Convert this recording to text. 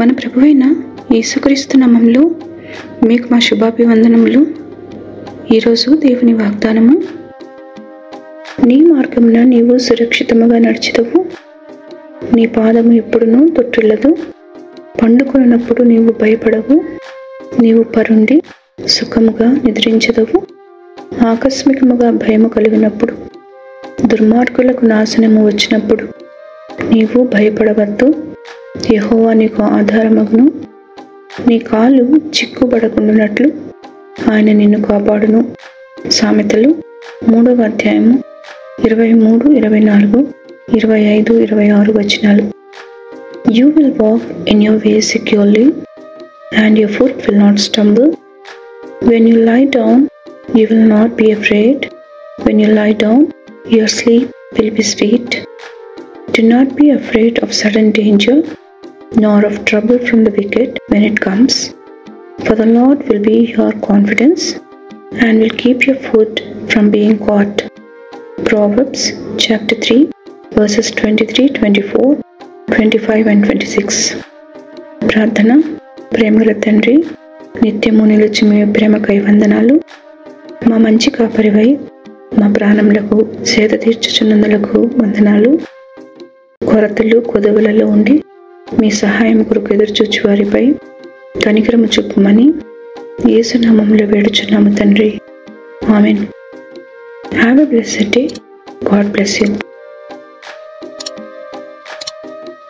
మన ప్రభువైన యేసుక్రీస్తు నామములో మీకు మా శుభాభివందనములు. ఈరోజు దేవుని వాగ్దానము, నీ మార్గమున నీవు సురక్షితముగా నడిచెదవు, నీ పాదము ఎప్పుడునూ తొట్టిల్లదు. పండుకొనున్నప్పుడు నీవు భయపడవు, నీవు పరుండి సుఖముగా నిద్రించెదవు. ఆకస్మికముగా భయము కలిగినప్పుడు, దుర్మార్గులకు నాశనము వచ్చినప్పుడు నీవు భయపడవద్దు. యెహోవా నీకు ఆధారమగును, నీ కాలు చిక్కుబడకుండునట్లు ఆయన నిన్ను కాపాడును. సామెతలు 3వ అధ్యాయము 23, 24, 25, 26 వచనాలు. You will walk in your way securely, and your foot will not stumble. When you lie down, you will not be afraid. When you lie down, your sleep will be sweet. Do not be afraid of sudden danger, nor of trouble from the wicked when it comes. For the Lord will be your confidence, and will keep your foot from being caught. Proverbs chapter 3, verses 23, 24, 25 and 26. ప్రార్థన. ప్రేమగల తండ్రి, నిత్యము నిలిచి మీ ప్రేమకై వందనాలు. మా మంచి కాపరివై మా ప్రాణములకు సేద తీర్చుచున్నందులకు వందనాలు. కొరతలు కొదవులలో ఉండి మీ సహాయం కొరకు ఎదురుచూచు వారిపై కనికరము చూపమని యేసు నామములో వేడుచున్నాము తండ్రి. Amen. Have a blessed day. God bless you.